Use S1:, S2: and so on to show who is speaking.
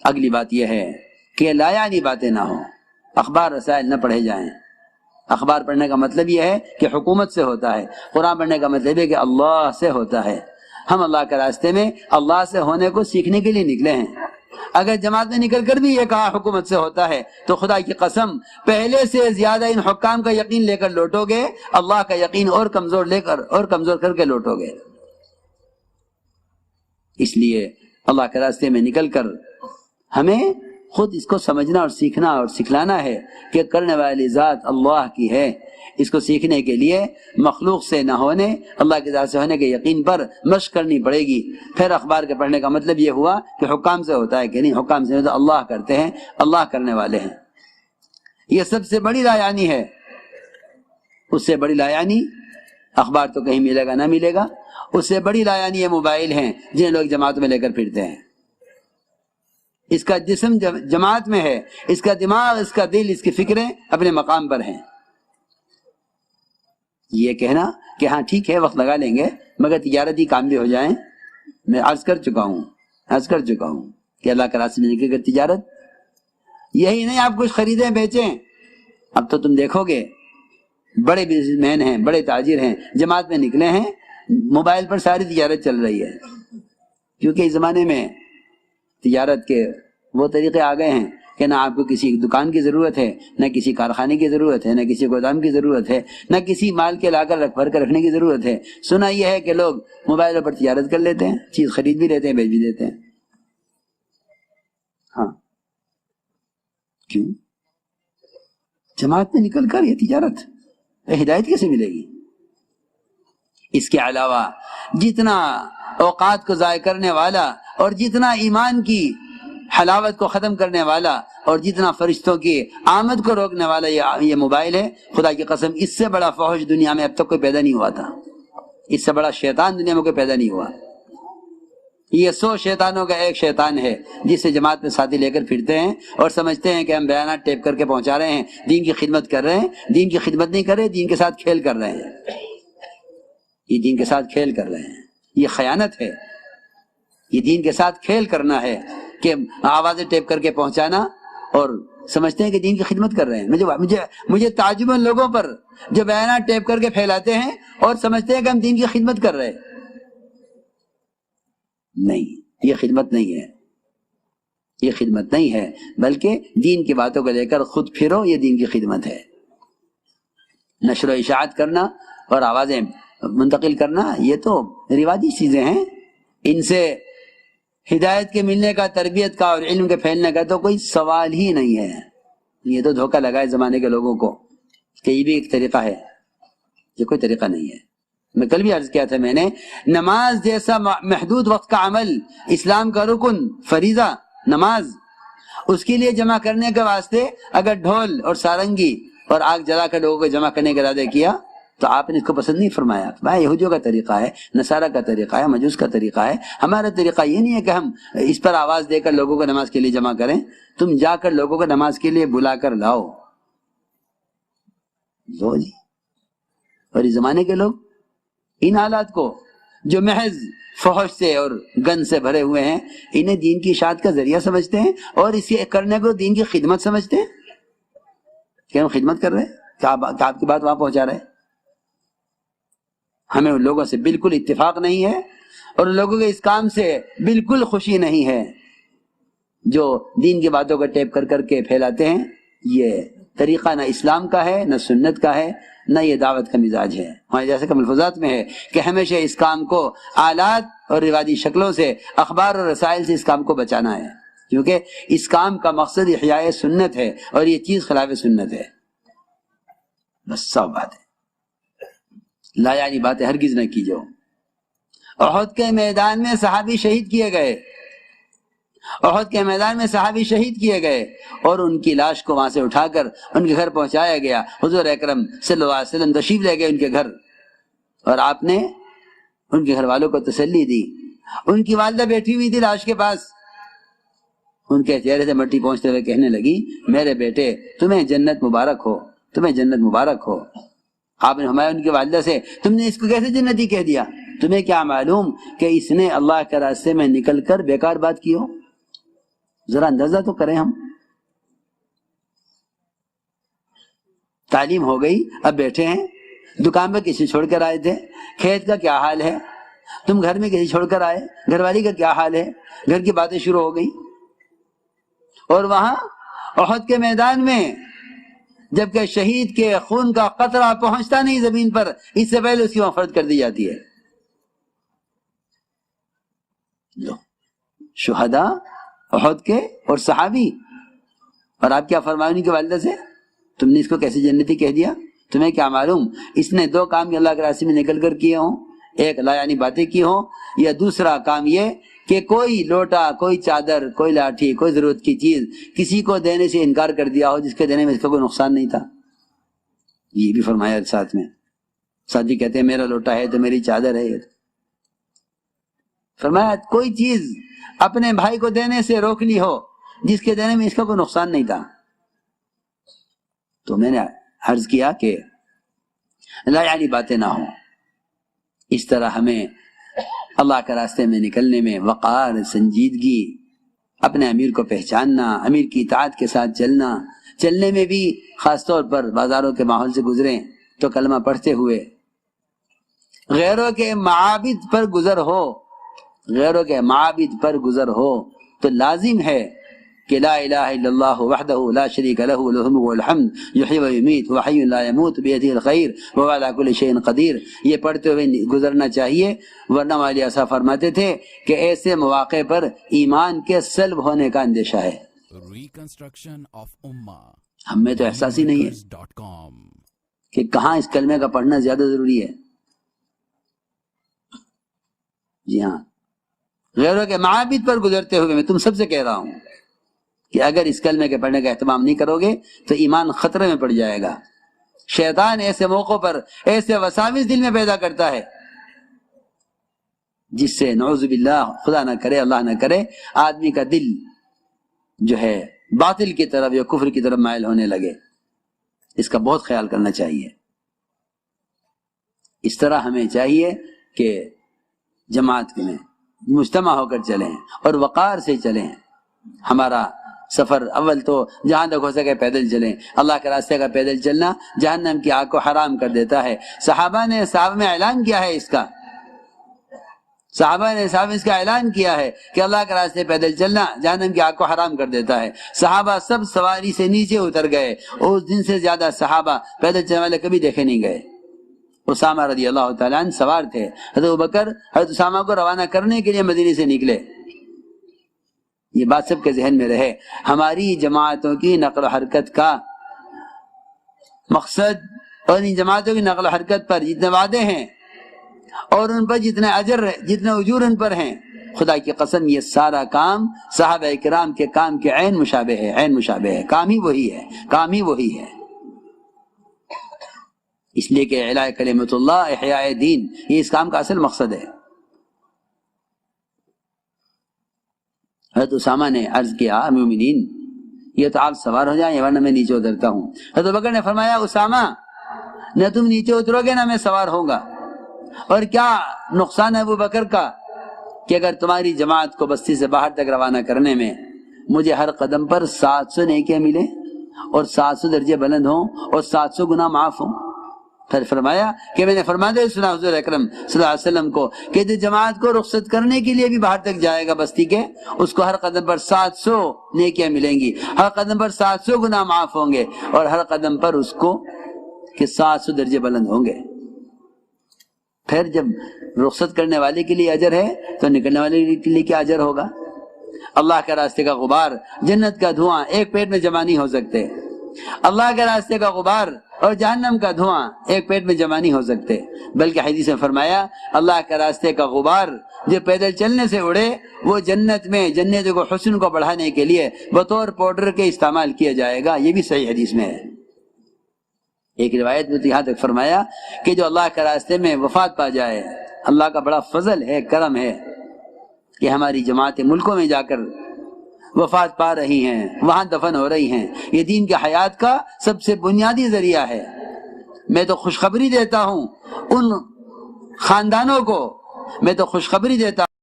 S1: اگلی بات یہ ہے کہ لا یعنی باتیں نہ ہوں، اخبار رسائل نہ پڑھے جائیں۔ اخبار پڑھنے کا مطلب یہ ہے کہ حکومت سے ہوتا ہے، قرآن پڑھنے کا مطلب ہے کہ اللہ سے ہوتا ہے۔ ہم اللہ کے راستے میں اللہ سے ہونے کو سیکھنے کے لیے نکلے ہیں۔ اگر جماعت میں نکل کر بھی یہ کہا حکومت سے ہوتا ہے تو خدا کی قسم پہلے سے زیادہ ان حکام کا یقین لے کر لوٹو گے، اللہ کا یقین اور کمزور لے کر اور کمزور کر کے لوٹو گے۔ اس لیے اللہ کے راستے میں نکل کر ہمیں خود اس کو سمجھنا اور سیکھنا اور سکھلانا ہے کہ کرنے والی ذات اللہ کی ہے۔ اس کو سیکھنے کے لیے مخلوق سے نہ ہونے، اللہ کی ذات سے ہونے کے یقین پر مشق کرنی پڑے گی۔ پھر اخبار کے پڑھنے کا مطلب یہ ہوا کہ حکام سے ہوتا ہے کہ نہیں، حکام سے تو اللہ کرتے ہیں، اللہ کرنے والے ہیں۔ یہ سب سے بڑی لایعنی ہے۔ اس سے بڑی لایعنی اخبار تو کہیں ملے گا نہ ملے گا، اس سے بڑی لایعنی یہ موبائل ہیں جنہیں لوگ جماعت میں لے کر پھرتے ہیں۔ اس کا جسم جماعت میں ہے، اس کا دماغ، اس کا دل، اس کی فکریں اپنے مقام پر ہیں۔ یہ کہنا کہ ہاں ٹھیک ہے وقت لگا لیں گے مگر تجارتی کام بھی ہو جائیں، میں عرض کر چکا ہوں کہ اللہ کا راستے میں نکل کر تجارت، یہی نہیں آپ کچھ خریدیں بیچیں۔ اب تو تم دیکھو گے بڑے بزنس مین ہیں، بڑے تاجر ہیں، جماعت میں نکلے ہیں، موبائل پر ساری تجارت چل رہی ہے، کیونکہ اس زمانے میں تجارت کے وہ طریقے آ گئے ہیں کہ نہ آپ کو کسی دکان کی ضرورت ہے، نہ کسی کارخانے کی ضرورت ہے، نہ کسی گودام کی ضرورت ہے، نہ کسی مال کے لا کر بھر کر رکھنے کی ضرورت ہے۔ سنا یہ ہے کہ لوگ موبائل پر تجارت کر لیتے ہیں، چیز خرید بھی لیتے ہیں، بیچ بھی دیتے ہیں۔ ہاں کیوں؟ جماعت میں نکل کر یہ تجارت ہدایت کیسے ملے گی؟ اس کے علاوہ جتنا اوقات کو ضائع کرنے والا اور جتنا ایمان کی حلاوت کو ختم کرنے والا اور جتنا فرشتوں کی آمد کو روکنے والا یہ موبائل ہے، خدا کی قسم اس سے بڑا فحش دنیا میں اب تک کوئی پیدا نہیں ہوا تھا، اس سے بڑا شیطان دنیا میں کوئی پیدا نہیں ہوا۔ یہ 100 شیطانوں کا ایک شیطان ہے جس سے جماعت میں ساتھی لے کر پھرتے ہیں اور سمجھتے ہیں کہ ہم بیانات ٹیپ کر کے پہنچا رہے ہیں، دین کی خدمت کر رہے ہیں۔ دین کی خدمت نہیں کر رہے، دین کے ساتھ کھیل کر رہے ہیں، یہ دین کے ساتھ کھیل کر رہے ہیں، یہ خیانت ہے۔ یہ دین کے ساتھ کھیل کرنا ہے کہ آوازیں ٹیپ کر کے پہنچانا اور سمجھتے ہیں کہ دین کی خدمت کر رہے ہیں۔ مجھے تعجب ان لوگوں پر جو بیانات ٹیپ کر کے پھیلاتے ہیں اور سمجھتے ہیں کہ ہم دین کی خدمت کر رہے ہیں۔ نہیں، یہ خدمت نہیں ہے، یہ خدمت نہیں ہے، بلکہ دین کی باتوں کو لے کر خود پھرو، یہ دین کی خدمت ہے۔ نشر و اشاعت کرنا اور آوازیں منتقل کرنا یہ تو رواجی چیزیں ہیں، ان سے ہدایت کے ملنے کا، تربیت کا اور علم کے پھیلنے کا تو کوئی سوال ہی نہیں ہے۔ یہ تو دھوکہ لگائے زمانے کے لوگوں کو کہ یہ بھی ایک طریقہ ہے، یہ کوئی طریقہ نہیں ہے۔ میں کل بھی عرض کیا تھا، میں نے نماز جیسا محدود وقت کا عمل، اسلام کا رکن فریضہ نماز، اس کے لیے جمع کرنے کے واسطے اگر ڈھول اور سارنگی اور آگ جلا کر لوگوں کو جمع کرنے کا ارادہ کیا تو آپ نے اس کو پسند نہیں فرمایا۔ بھائی یہودیوں کا طریقہ ہے، نصارہ کا طریقہ ہے، مجوس کا طریقہ ہے، ہمارا طریقہ یہ نہیں ہے کہ ہم اس پر آواز دے کر لوگوں کو نماز کے لیے جمع کریں۔ تم جا کر لوگوں کو نماز کے لیے بلا کر لاؤ، لو جی۔ اور اس زمانے کے لوگ ان حالات کو جو محض فحش سے اور گند سے بھرے ہوئے ہیں، انہیں دین کی اشاعت کا ذریعہ سمجھتے ہیں اور اسے کرنے کو دین کی خدمت سمجھتے ہیں۔ کہ ہم خدمت کر رہے ہیں، کہ آپ کی بات وہاں پہنچا رہے ہیں۔ ہمیں ان لوگوں سے بالکل اتفاق نہیں ہے اور ان لوگوں کے اس کام سے بالکل خوشی نہیں ہے جو دین کی باتوں کو ٹیپ کر کر کے پھیلاتے ہیں۔ یہ طریقہ نہ اسلام کا ہے، نہ سنت کا ہے، نہ یہ دعوت کا مزاج ہے۔ ہمارے جیسے کہ ملفوظات میں ہے کہ ہمیشہ اس کام کو آلات اور رواجی شکلوں سے، اخبار اور رسائل سے اس کام کو بچانا ہے، کیونکہ اس کام کا مقصد احیاء سنت ہے اور یہ چیز خلاف سنت ہے۔ بس سب بات ہے، لا یعنی باتیں ہرگز نہ کیجو۔ احد کے میدان میں صحابی شہید کیے گئے، احد کے میدان میں صحابی شہید کیے گئے اور ان کی لاش کو وہاں سے اٹھا کر ان کے گھر پہنچایا گیا۔ حضور اکرم صلی اللہ علیہ وسلم تشریف لے گئے ان کے گھر اور آپ نے ان کے گھر والوں کو تسلی دی۔ ان کی والدہ بیٹھی ہوئی تھی لاش کے پاس، ان کے چہرے سے مٹی پہنچتے ہوئے کہنے لگی، میرے بیٹے تمہیں جنت مبارک ہو، تمہیں جنت مبارک ہو۔ آپ نے ہمارے ان کی والدہ سے، تم نے اس کو کیسے جنتی کہہ دیا؟ تمہیں کیا معلوم کہ اس نے اللہ کے راستے میں نکل کر بیکار بات کی ہو؟ ذرا اندازہ تو کریں ہم. تعلیم ہو گئی، اب بیٹھے ہیں، دکان پہ کسی چھوڑ کر آئے تھے، کھیت کا کیا حال ہے، تم گھر میں کسی چھوڑ کر آئے، گھر والی کا کیا حال ہے، گھر کی باتیں شروع ہو گئی. اور وہاں احد کے میدان میں جبکہ شہید کے خون کا قطرہ پہنچتا نہیں زمین پر، اس سے پہلے اس کی مغفرت کر دی جاتی ہے. شہداء احد کے اور صحابی. اور آپ کیا فرمائیں ان کی والدہ سے، تم نے اس کو کیسے جنتی کہہ دیا؟ تمہیں کیا معلوم اس نے دو کام اللہ کے راستے میں نکل کر کیے ہوں، ایک لا یعنی باتیں کی ہوں، یا دوسرا کام یہ کہ کوئی لوٹا، کوئی چادر، کوئی لاٹھی، کوئی ضرورت کی چیز کسی کو دینے سے انکار کر دیا ہو جس کے دینے میں اس کا کوئی نقصان نہیں تھا. یہ بھی فرمایا ساتھ میں. ساتھی کہتے ہیں میرا لوٹا ہے تو میری چادر ہے. فرمایا کوئی چیز اپنے بھائی کو دینے سے روک لی ہو جس کے دینے میں اس کا کوئی نقصان نہیں تھا. تو میں نے عرض کیا کہ لا یعنی باتیں نہ ہوں. اس طرح ہمیں اللہ کے راستے میں نکلنے میں وقار، سنجیدگی، اپنے امیر کو پہچاننا، امیر کی اطاعت کے ساتھ چلنا، چلنے میں بھی خاص طور پر بازاروں کے ماحول سے گزریں تو کلمہ پڑھتے ہوئے غیروں کے معابد پر گزر ہو، غیروں کے معابد پر گزر ہو تو لازم ہے کہ لا الہ الا اللہ وحدہ لا شریک لہ لہ الملک والحمد یحیی ویمیت وحی لا یموت بیدہ الخیر وہو علی کل شیء قدیر. یہ پڑھتے ہوئے گزرنا چاہیے، ورنہ والی ایسا فرماتے تھے کہ ایسے مواقع پر ایمان کے سلب ہونے کا اندیشہ ہے.
S2: ریکنسٹرکشن آف امہ
S1: ہمیں تو احساس ہی نہیں ہے کہ کہاں اس کلمے کا پڑھنا زیادہ ضروری ہے. جی ہاں، غیروں کے معابد پر گزرتے ہوئے میں تم سب سے کہہ رہا ہوں کہ اگر اس کلمے کے پڑھنے کا اہتمام نہیں کرو گے تو ایمان خطرے میں پڑ جائے گا. شیطان ایسے موقعوں پر ایسے وساوس دل میں پیدا کرتا ہے جس سے نعوذ باللہ، خدا نہ کرے، اللہ نہ کرے، آدمی کا دل جو ہے باطل کی طرف یا کفر کی طرف مائل ہونے لگے. اس کا بہت خیال کرنا چاہیے. اس طرح ہمیں چاہیے کہ جماعت میں مجتمع ہو کر چلیں اور وقار سے چلیں. ہمارا سفر اول تو جہاں تک ہو سکے پیدل چلیں. اللہ کے راستے کا پیدل چلنا جہنم کی آگ کو حرام کر دیتا ہے. صحابہ نے میں اعلان کیا ہے اس کا، صحابہ نے اس کا اعلان کیا ہے کہ اللہ کے راستے پیدل چلنا جہنم کی آگ کو حرام کر دیتا ہے. صحابہ سب سواری سے نیچے اتر گئے. اس دن سے زیادہ صحابہ پیدل چلنے والے کبھی دیکھے نہیں گئے. اسامہ رضی اللہ تعالیٰ عنہ سوار تھے. حضرت ابوبکر حضرت اسامہ کو روانہ کرنے کے لیے مدینے سے نکلے. یہ بات سب کے ذہن میں رہے. ہماری جماعتوں کی نقل و حرکت کا مقصد اور ان جماعتوں کی نقل و حرکت پر جتنے وعدے ہیں اور ان پر جتنے اجر، جتنے اجور ان پر ہیں، خدا کی قسم یہ سارا کام صحابہ کرام کے کام کے عین مشابہ ہے. عین مشابہ ہے، کام ہی وہی ہے، کام ہی وہی ہے. اس لیے کہ اعلاء کلمۃ اللہ، احیاء دین، یہ اس کام کا اصل مقصد ہے. حضرت اسامہ نے عرض کیا مومنین یہ تو آپ سوار ہو جائیں ورنہ میں نیچے اترتا ہوں. حضرت بکر نے فرمایا اسامہ نہ تم نیچے اترو گے نہ میں سوار ہوں گا. اور کیا نقصان ہے ابو بکر کا کہ اگر تمہاری جماعت کو بستی سے باہر تک روانہ کرنے میں مجھے ہر قدم پر 700 نیکیاں ملے اور 700 درجے بلند ہوں اور 700 گناہ معاف ہوں. پھر فرمایا کہ میں نے فرمایا سنا حضور اکرم صلی اللہ علیہ وسلم کو کہ جو جماعت کو رخصت کرنے کے لیے بھی باہر تک جائے گا بستی کے، اس کو ہر قدم پر 700 نیکیاں ملیں گی، ہر قدم پر 700 گناہ معاف ہوں گے اور ہر قدم پر اس کو کہ 700 درجے بلند ہوں گے. پھر جب رخصت کرنے والے کے لیے اجر ہے تو نکلنے والے کے لیے کیا اجر ہوگا؟ اللہ کے راستے کا غبار، جنت کا دھواں ایک پیٹ میں جمع نہیں ہو سکتے. اللہ کے راستے کا غبار اور جہنم کا دھواں ایک پیٹ میں جمع نہیں ہو سکتے. بلکہ حدیث میں فرمایا اللہ کے راستے کا غبار جو پیدل چلنے سے اڑے وہ جنت میں جنت کو حسن کو بڑھانے کے لیے بطور پاؤڈر کے استعمال کیا جائے گا. یہ بھی صحیح حدیث میں ہے. ایک روایت میں تو یہاں تک فرمایا کہ جو اللہ کے راستے میں وفات پا جائے، اللہ کا بڑا فضل ہے، کرم ہے کہ ہماری جماعتیں ملکوں میں جا کر وفات پا رہی ہیں، وہاں دفن ہو رہی ہیں. یہ دین کی حیات کا سب سے بنیادی ذریعہ ہے. میں تو خوشخبری دیتا ہوں ان خاندانوں کو، میں تو خوشخبری دیتا